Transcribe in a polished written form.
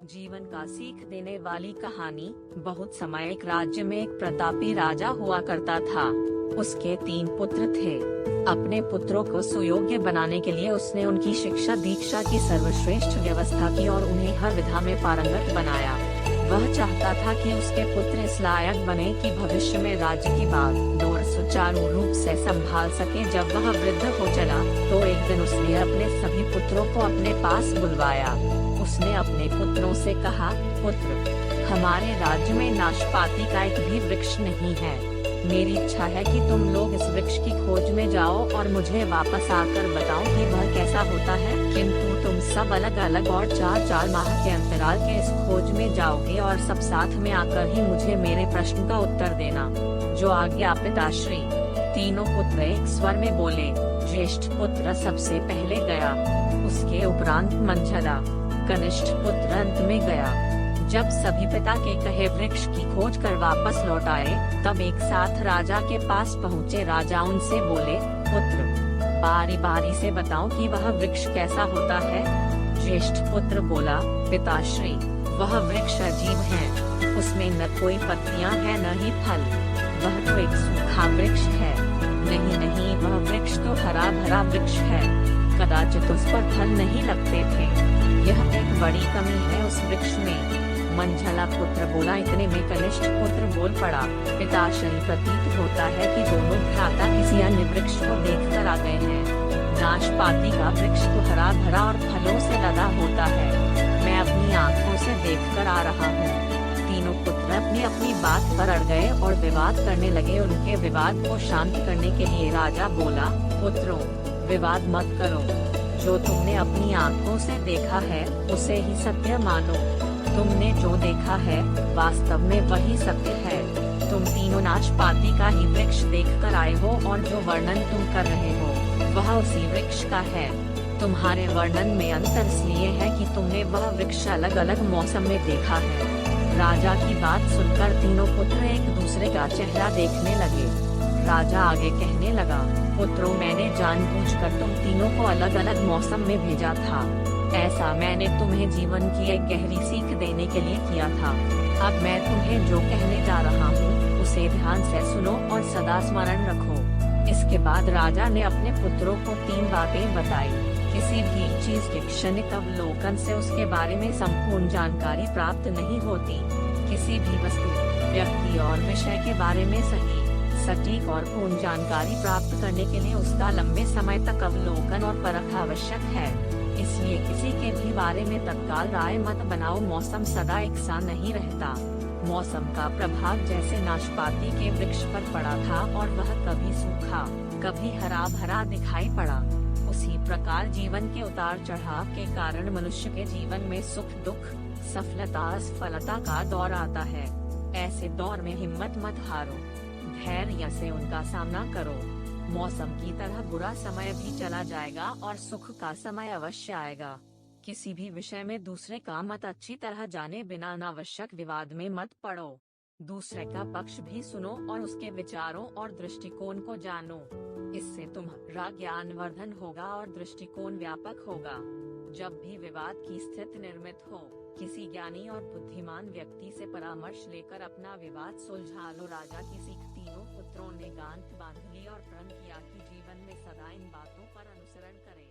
जीवन का सीख देने वाली कहानी। बहुत समय एक राज्य में एक प्रतापी राजा हुआ करता था। उसके 3 पुत्र थे। अपने पुत्रों को सुयोग्य बनाने के लिए उसने उनकी शिक्षा दीक्षा की सर्वश्रेष्ठ व्यवस्था की और उन्हें हर विधा में पारंगत बनाया। वह चाहता था कि उसके पुत्र इस लायक बने कि भविष्य में राज्य की बागडोर सुचारू रूप से संभाल सके। जब वह वृद्ध हो चला तो एक दिन उसने अपने सभी पुत्रों को अपने पास बुलवाया। उसने अपने पुत्रों से कहा, पुत्र, हमारे राज्य में नाशपाती का एक भी वृक्ष नहीं है। मेरी इच्छा है कि तुम लोग इस वृक्ष की खोज में जाओ और मुझे वापस आकर बताओ कि वह कैसा होता है। किंतु तुम सब अलग अलग और 4-4 माह के अंतराल के इस खोज में जाओगे और सब साथ में आकर ही मुझे मेरे प्रश्न का उत्तर देना। जो आज्ञा पिताश्री। तीनों पुत्र एक स्वर में बोले। ज्येष्ठ पुत्र सबसे पहले गया, उसके उपरांत मंझला, कनिष्ठ पुत्र अंत में गया। जब सभी पिता के कहे वृक्ष की खोज कर वापस लौट आए, तब एक साथ राजा के पास पहुँचे। राजा उनसे बोले, पुत्र, बारी बारी से बताओ कि वह वृक्ष कैसा होता है। ज्येष्ठ पुत्र बोला, पिताश्री, वह वृक्ष अजीब है। उसमें न कोई पत्तियां हैं न ही फल। वह तो एक सूखा वृक्ष है। नहीं, वह वृक्ष तो हरा भरा वृक्ष है। कदाचित उस पर फल नहीं लगते थे। यह एक बड़ी कमी है उस वृक्ष में। मंझला पुत्र बोला। इतने में कनिष्ठ पुत्र बोल पड़ा, पिताश्री, प्रतीत होता है कि दोनों भ्राता किसी अन्य वृक्ष को देखकर आ गए हैं। नाशपाती का वृक्ष तो हरा भरा और फलों से लदा होता है। मैं अपनी आँखों से देखकर आ रहा हूँ। तीनों पुत्र अपनी अपनी बात पर अड़ गए और विवाद करने लगे। उनके विवाद को शांत करने के लिए राजा बोला, पुत्रों, विवाद मत करो। जो तुमने अपनी आँखों से देखा है उसे ही सत्य मानो। तुमने जो देखा है वास्तव में वही सत्य है। तुम तीनों नाशपाती का ही वृक्ष देखकर आए हो और जो वर्णन तुम कर रहे हो वह उसी वृक्ष का है। तुम्हारे वर्णन में अंतर इसलिए है कि तुमने वह वृक्ष अलग अलग मौसम में देखा है। राजा की बात सुनकर तीनों पुत्र एक दूसरे का चेहरा देखने लगे। राजा आगे कहने लगा, पुत्रों, मैंने जानबूझकर तुम तीनों को अलग अलग मौसम में भेजा था। ऐसा मैंने तुम्हें जीवन की एक गहरी सीख देने के लिए किया था। अब मैं तुम्हें जो कहने जा रहा हूँ उसे ध्यान से सुनो और सदा स्मरण रखो। इसके बाद राजा ने अपने पुत्रों को 3 बातें बताई। किसी भी चीज के क्षणिक अवलोकन से उसके बारे में संपूर्ण जानकारी प्राप्त नहीं होती। किसी भी वस्तु, व्यक्ति और विषय के बारे में सही, सटीक और पूर्ण जानकारी प्राप्त करने के लिए उसका लंबे समय तक अवलोकन और परख आवश्यक है। इसलिए किसी के भी बारे में तत्काल राय मत बनाओ। मौसम सदा एक सा नहीं रहता। मौसम का प्रभाव जैसे नाशपाती के वृक्ष पर पड़ा था और वह कभी सूखा कभी हरा भरा दिखाई पड़ा, उसी प्रकार जीवन के उतार चढ़ाव के कारण मनुष्य के जीवन में सुख दुख, सफलता असफलता का दौर आता है। ऐसे दौर में हिम्मत मत हारो, धैर्य से उनका सामना करो। मौसम की तरह बुरा समय भी चला जाएगा और सुख का समय अवश्य आएगा। किसी भी विषय में दूसरे का मत अच्छी तरह जाने बिना अनावश्यक विवाद में मत पड़ो। दूसरे का पक्ष भी सुनो और उसके विचारों और दृष्टिकोण को जानो। इससे तुम्हारा ज्ञानवर्धन होगा और दृष्टिकोण व्यापक होगा। जब भी विवाद की स्थिति निर्मित हो, किसी ज्ञानी और बुद्धिमान व्यक्ति से परामर्श लेकर अपना विवाद सुलझा लो। राजा की सीख। तीनों पुत्रों ने गांठ बांध ली और प्रण किया कि जीवन में सदा इन बातों पर अनुसरण करें।